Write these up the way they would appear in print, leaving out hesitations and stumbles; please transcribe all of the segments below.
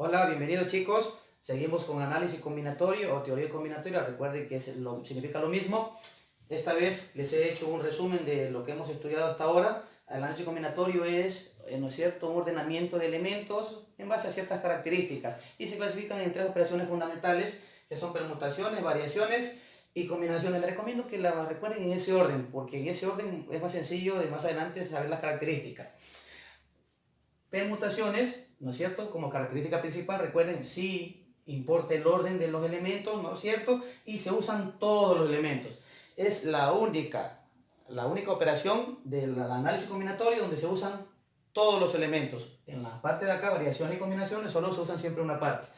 Hola, bienvenidos chicos. Seguimos con análisis combinatorio o teoría combinatoria. Recuerden que significa lo mismo. Esta vez les he hecho un resumen de lo que hemos estudiado hasta ahora. El análisis combinatorio es, ¿no es cierto?, un ordenamiento de elementos en base a ciertas características y se clasifican en tres operaciones fundamentales que son permutaciones, variaciones y combinaciones. Les recomiendo que la recuerden en ese orden porque en ese orden es más sencillo de más adelante saber las características. Permutaciones, ¿no es cierto? Como característica principal, recuerden, sí importa el orden de los elementos, ¿no es cierto? Y se usan todos los elementos. Es la única operación del análisis combinatorio donde se usan todos los elementos. En la parte de acá, variaciones y combinaciones, solo se usan siempre una parte.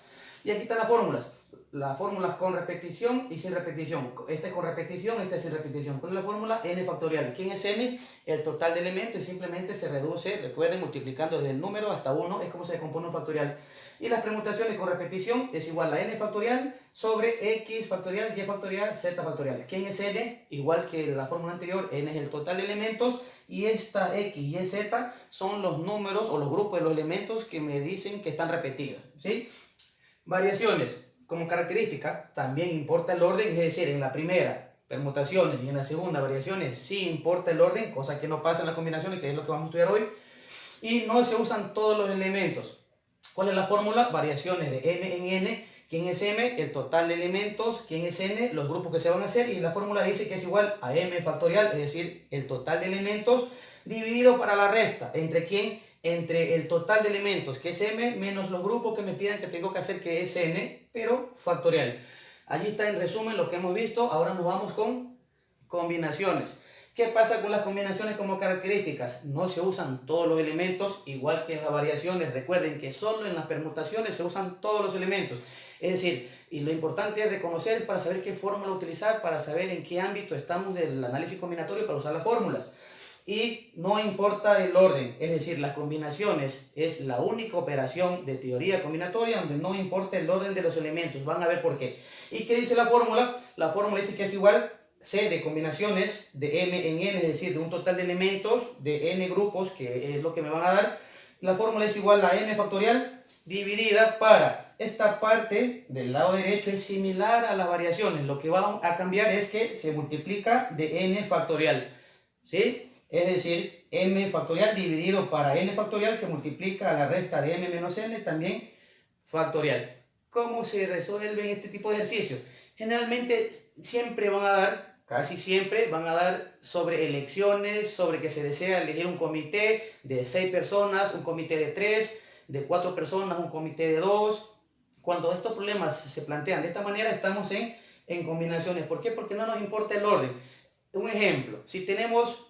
Y aquí están las fórmulas. Las fórmulas con repetición y sin repetición. Esta es con repetición, esta es sin repetición. ¿Cuál es la fórmula? N factorial. ¿Quién es N? El total de elementos y simplemente se reduce, recuerden, multiplicando desde el número hasta 1, es como se compone un factorial. Y las permutaciones con repetición es igual a N factorial sobre X factorial, Y factorial, Z factorial. ¿Quién es N? Igual que la fórmula anterior, N es el total de elementos y esta X, Y, Z son los números o los grupos de los elementos que me dicen que están repetidos, ¿sí? Variaciones. Como característica, también importa el orden, es decir, en la primera, permutaciones, y en la segunda, variaciones, sí importa el orden, cosa que no pasa en las combinaciones, que es lo que vamos a estudiar hoy, y no se usan todos los elementos. ¿Cuál es la fórmula? Variaciones de m en n. ¿Quién es m? El total de elementos. ¿Quién es n? Los grupos que se van a hacer, y la fórmula dice que es igual a m factorial, es decir, el total de elementos dividido para la resta. ¿Entre quién? Entre el total de elementos, que es m, menos los grupos que me pidan que tengo que hacer, que es n, pero factorial. Allí está en resumen lo que hemos visto. Ahora nos vamos con combinaciones. ¿Qué pasa con las combinaciones como características? No se usan todos los elementos, igual que en las variaciones. Recuerden que solo en las permutaciones se usan todos los elementos. Es decir, y lo importante es reconocer para saber qué fórmula utilizar, para saber en qué ámbito estamos del análisis combinatorio para usar las fórmulas. Y no importa el orden, es decir, las combinaciones es la única operación de teoría combinatoria donde no importa el orden de los elementos. Van a ver por qué. ¿Y qué dice la fórmula? La fórmula dice que es igual C de combinaciones de m en n, es decir, de un total de elementos de n grupos, que es lo que me van a dar. La fórmula es igual a n factorial dividida para esta parte del lado derecho es similar a las variaciones. Lo que va a cambiar es que se multiplica de n factorial, ¿sí? Es decir, m factorial dividido para n factorial que multiplica a la resta de m menos n también factorial. ¿Cómo se resuelven este tipo de ejercicios? Generalmente siempre van a dar, casi siempre van a dar sobre elecciones, sobre que se desea elegir un comité de 6 personas, un comité de 3, de 4 personas, un comité de 2. Cuando estos problemas se plantean de esta manera, estamos en combinaciones. ¿Por qué? Porque no nos importa el orden. Un ejemplo, si tenemos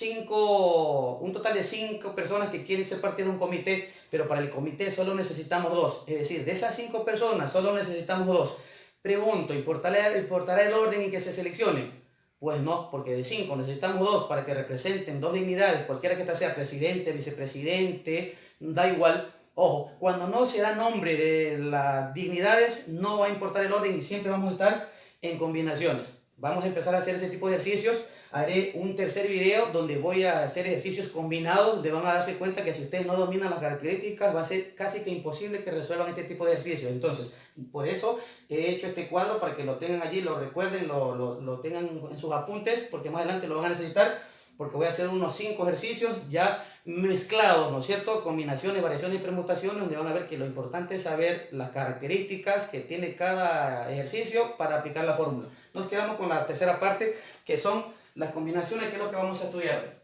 un total de 5 personas que quieren ser parte de un comité, pero para el comité solo necesitamos 2, es decir, de esas 5 personas solo necesitamos 2. Pregunto, ¿importará el orden en que se seleccionen? Pues no, porque de 5 necesitamos 2 para que representen 2 dignidades, cualquiera que ésta sea, presidente, vicepresidente, da igual. Ojo, cuando no se da nombre de las dignidades, no va a importar el orden y siempre vamos a estar en combinaciones. Vamos a empezar a hacer ese tipo de ejercicios. Haré un tercer video donde voy a hacer ejercicios combinados, donde van a darse cuenta que si ustedes no dominan las características va a ser casi que imposible que resuelvan este tipo de ejercicios. Entonces, por eso he hecho este cuadro para que lo tengan allí, lo recuerden, lo tengan en sus apuntes, porque más adelante lo van a necesitar, porque voy a hacer unos 5 ejercicios ya mezclados, ¿no es cierto? Combinaciones, variaciones y permutaciones, donde van a ver que lo importante es saber las características que tiene cada ejercicio para aplicar la fórmula. Nos quedamos con la tercera parte, que son las combinaciones, que es lo que vamos a estudiar.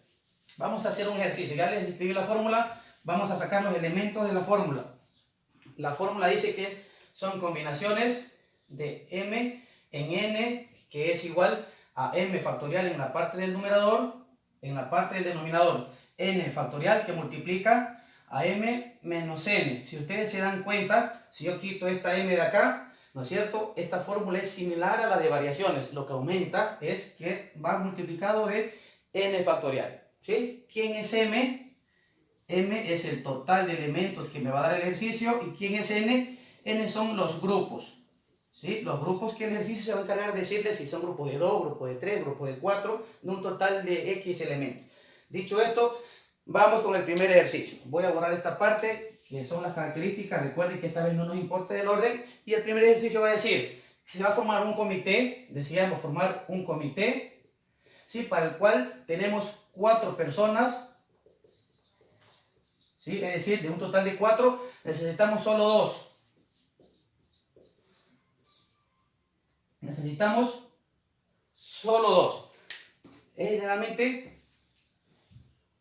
Vamos a hacer un ejercicio. Ya les escribí la fórmula. Vamos a sacar los elementos de la fórmula. La fórmula dice que son combinaciones de m en n, que es igual a m factorial en la parte del numerador, en la parte del denominador, n factorial que multiplica a m menos n. Si ustedes se dan cuenta, si yo quito esta m de acá, ¿no es cierto? Esta fórmula es similar a la de variaciones. Lo que aumenta es que va multiplicado de n factorial, ¿sí? ¿Quién es m? M es el total de elementos que me va a dar el ejercicio. ¿Y quién es n? N son los grupos, ¿sí? Los grupos que el ejercicio se va a encargar de decirles si son grupos de 2, grupos de 3, grupos de 4, de un total de X elementos. Dicho esto, vamos con el primer ejercicio. Voy a borrar esta parte que son las características. Recuerden que esta vez no nos importa el orden. Y el primer ejercicio va a decir, se va a formar un comité, decíamos formar un comité, ¿sí? Para el cual tenemos 4 personas, ¿sí? Es decir, de un total de 4, necesitamos solo 2. Necesitamos solo 2. Es generalmente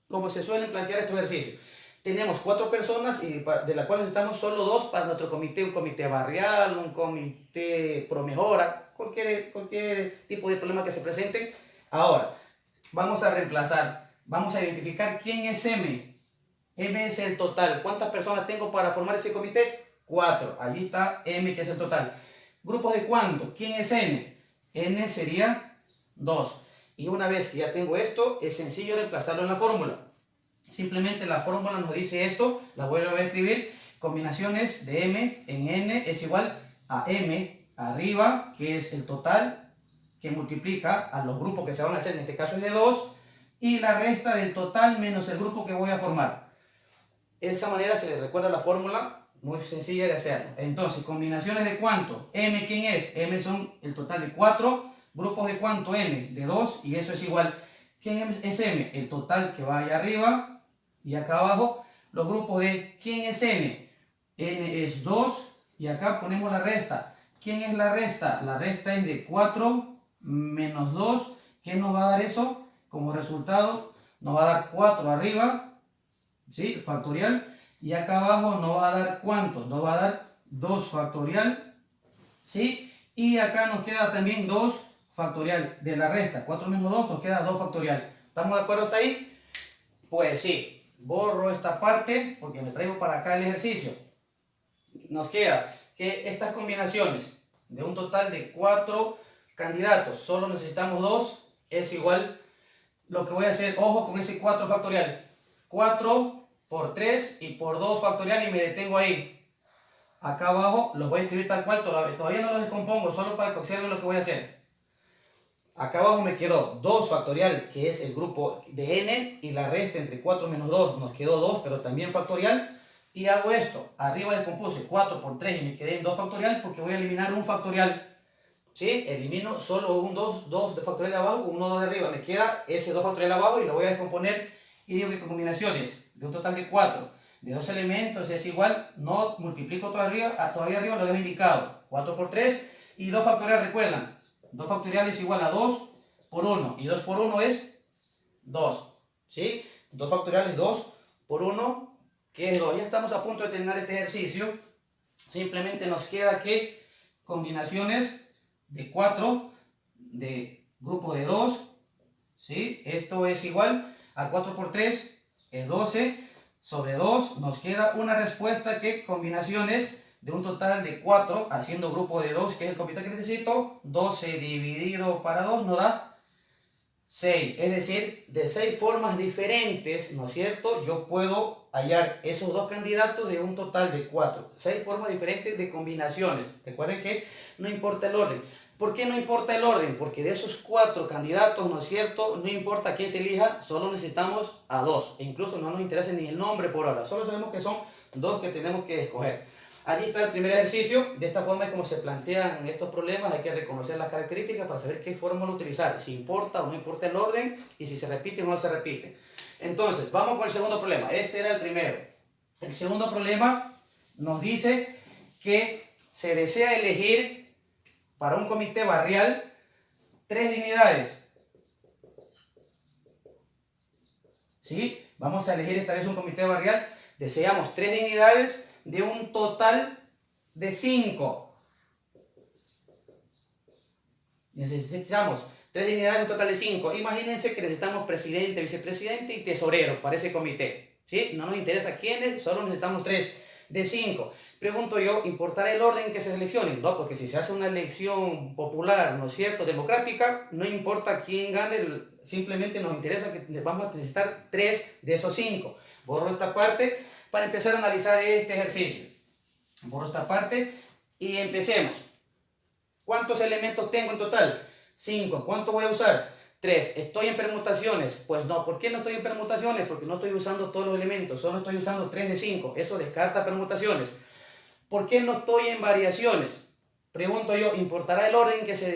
como se suelen plantear estos ejercicios. Tenemos 4 personas y de las cuales necesitamos solo 2 para nuestro comité, un comité barrial, un comité pro mejora, cualquier tipo de problema que se presente. Ahora, vamos a reemplazar, vamos a identificar quién es M. M es el total. ¿Cuántas personas tengo para formar ese comité? 4. Allí está M, que es el total. ¿Grupos de cuánto? ¿Quién es N? N sería 2. Y una vez que ya tengo esto, es sencillo reemplazarlo en la fórmula. Simplemente la fórmula nos dice esto, la vuelvo a escribir. Combinaciones de M en N es igual a M arriba, que es el total, que multiplica a los grupos que se van a hacer, en este caso es de 2, y la resta del total menos el grupo que voy a formar. De esa manera se le recuerda la fórmula, muy sencilla de hacerlo. Entonces, combinaciones de cuánto. M, ¿quién es? M son el total de 4. Grupos de cuánto. N, de 2. Y eso es igual. ¿Quién es M? El total que va allá arriba. Y acá abajo, los grupos de ¿quién es N? N es 2. Y acá ponemos la resta. ¿Quién es la resta? La resta es de 4 menos 2. ¿Qué nos va a dar eso? Como resultado, nos va a dar 4 arriba. ¿Sí? Factorial. Y acá abajo nos va a dar ¿cuánto? Nos va a dar 2 factorial. ¿Sí? Y acá nos queda también 2 factorial de la resta. 4 menos 2 nos queda 2 factorial. ¿Estamos de acuerdo hasta ahí? Pues sí. Borro esta parte porque me traigo para acá el ejercicio. Nos queda que estas combinaciones de un total de 4 candidatos, solo necesitamos 2, es igual. Lo que voy a hacer, ojo con ese 4 factorial. 4 por 3 y por 2 factorial y me detengo ahí. Acá abajo los voy a escribir tal cual, todavía no los descompongo, solo para que observen lo que voy a hacer. Acá abajo me quedó 2 factorial, que es el grupo de N, y la resta entre 4 menos 2 nos quedó 2, pero también factorial. Y hago esto, arriba descompuse 4 por 3 y me quedé en 2 factorial porque voy a eliminar un factorial. ¿Sí? Elimino solo un 2 de factorial de abajo, 1, 2 de arriba. Me queda ese 2 factorial abajo y lo voy a descomponer. Y digo que con combinaciones de un total de 4, de 2 elementos es igual, no multiplico todavía arriba lo dejo indicado. 4 por 3 y 2 factorial, recuerdan. 2 factorial es igual a 2 por 1 y 2 por 1 es 2. ¿Sí? 2 factorial es 2 por 1, que es 2. Ya estamos a punto de terminar este ejercicio. Simplemente nos queda que combinaciones de 4, de grupo de 2, ¿sí? Esto es igual a 4 por 3, es 12, sobre 2 nos queda una respuesta que combinaciones de un total de 4, haciendo grupo de 2, que es el comité que necesito, 12 dividido para 2 nos da 6, es decir, de 6 formas diferentes, ¿no es cierto? Yo puedo hallar esos 2 candidatos de un total de 4, 6 formas diferentes de combinaciones. Recuerden que no importa el orden. ¿Por qué no importa el orden? Porque de esos 4 candidatos, ¿no es cierto? No importa quién se elija, solo necesitamos a 2. E incluso no nos interesa ni el nombre por ahora, solo sabemos que son 2 que tenemos que escoger. Allí está el primer ejercicio. De esta forma es como se plantean estos problemas. Hay que reconocer las características para saber qué fórmula utilizar, si importa o no importa el orden y si se repite o no se repite. Entonces, vamos con el segundo problema. Este era el primero. El segundo problema nos dice que se desea elegir para un comité barrial 3 dignidades. ¿Sí? Vamos a elegir esta vez un comité barrial. Deseamos 3 dignidades de un total de 5. Necesitamos 3 dignidades de un total de 5. Imagínense que necesitamos presidente, vicepresidente y tesorero para ese comité. ¿Sí? No nos interesa quiénes, solo necesitamos 3 de 5. Pregunto yo, ¿importará el orden que se seleccionen? No, porque si se hace una elección popular, ¿no es cierto?, democrática, no importa quién gane, simplemente nos interesa que vamos a necesitar 3 de esos 5. Borro esta parte para empezar a analizar este ejercicio. Borro esta parte y empecemos. ¿Cuántos elementos tengo en total? 5. ¿Cuánto voy a usar? 3. ¿Estoy en permutaciones? Pues no. ¿Por qué no estoy en permutaciones? Porque no estoy usando todos los elementos, solo estoy usando 3 de 5. Eso descarta permutaciones. ¿Por qué no estoy en variaciones? Pregunto yo, ¿importará el orden que se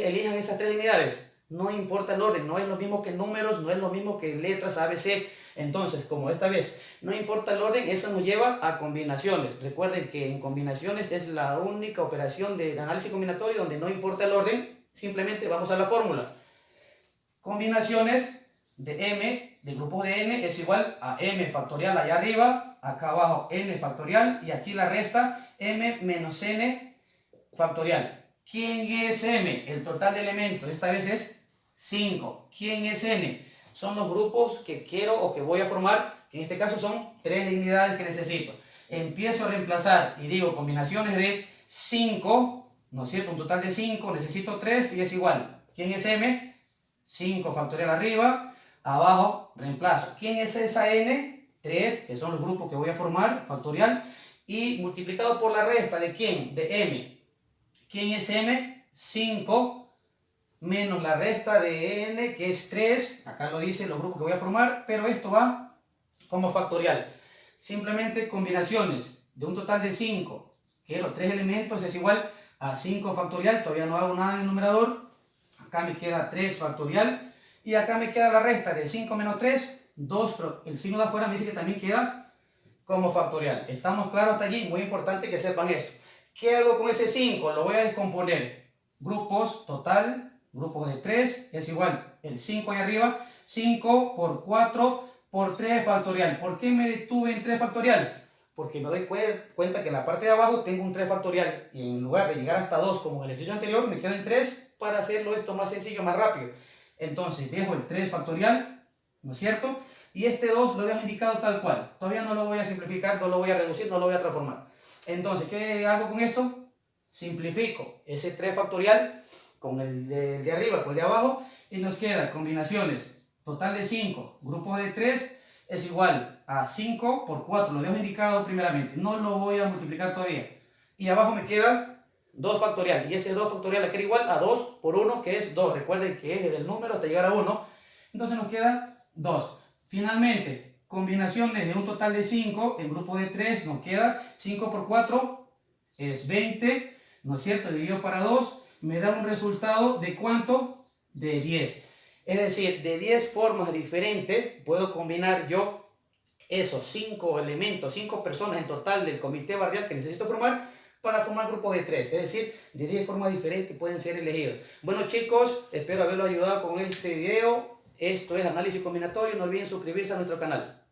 elijan esas 3 dignidades? No importa el orden, no es lo mismo que números, no es lo mismo que letras ABC. Entonces, como esta vez no importa el orden, eso nos lleva a combinaciones. Recuerden que en combinaciones es la única operación de análisis combinatorio donde no importa el orden, simplemente vamos a la fórmula. Combinaciones de m de grupos de n es igual a m factorial allá arriba, acá abajo n factorial y aquí la resta m menos n factorial. ¿Quién es m? El total de elementos, esta vez es 5. ¿Quién es n? Son los grupos que quiero o que voy a formar, que en este caso son 3 dignidades que necesito. Empiezo a reemplazar y digo combinaciones de 5, ¿no es cierto? Un total de 5, necesito 3 y es igual. ¿Quién es m? 5 factorial arriba, abajo reemplazo. ¿Quién es esa n? 3, que son los grupos que voy a formar, factorial, y multiplicado por la resta de ¿quién? De m. ¿Quién es m? 5 menos la resta de n, que es 3, acá lo dice los grupos que voy a formar, pero esto va como factorial. Simplemente combinaciones de un total de 5, quiero 3 elementos, es igual a 5 factorial, todavía no hago nada en el numerador. Acá me queda 3 factorial y acá me queda la resta de 5 menos 3, 2, pero el signo de afuera me dice que también queda como factorial. ¿Estamos claros hasta allí? Muy importante que sepan esto. ¿Qué hago con ese 5? Lo voy a descomponer. Grupos total, grupos de 3, es igual el 5 ahí arriba, 5 por 4 por 3 factorial. ¿Por qué me detuve en 3 factorial? Porque me doy cuenta que en la parte de abajo tengo un 3 factorial y en lugar de llegar hasta 2 como en el ejercicio anterior, me quedo en 3 para hacerlo esto más sencillo, más rápido. Entonces dejo el 3 factorial, ¿no es cierto? Y este 2 lo dejo indicado tal cual. Todavía no lo voy a simplificar, no lo voy a reducir, no lo voy a transformar. Entonces, ¿qué hago con esto? Simplifico ese 3 factorial con el de arriba, con el de abajo, y nos queda combinaciones total de 5, grupos de 3, es igual a 5 por 4, lo dejo indicado primeramente, no lo voy a multiplicar todavía. Y abajo me queda 2 factorial, y ese 2 factorial le queda igual a 2 por 1, que es 2. Recuerden que es desde el número hasta llegar a 1, entonces nos queda 2. Finalmente, combinaciones de un total de 5 en grupo de 3 nos queda 5 por 4 es 20, ¿no es cierto? Dividido para 2 me da un resultado de ¿cuánto? De 10. Es decir, de 10 formas diferentes puedo combinar yo esos 5 elementos, 5 personas en total del comité barrial que necesito formar para formar grupos de 3. Es decir, de 10 formas diferentes pueden ser elegidos. Bueno chicos, espero haberlos ayudado con este video. Esto es Análisis Combinatorio. No olviden suscribirse a nuestro canal.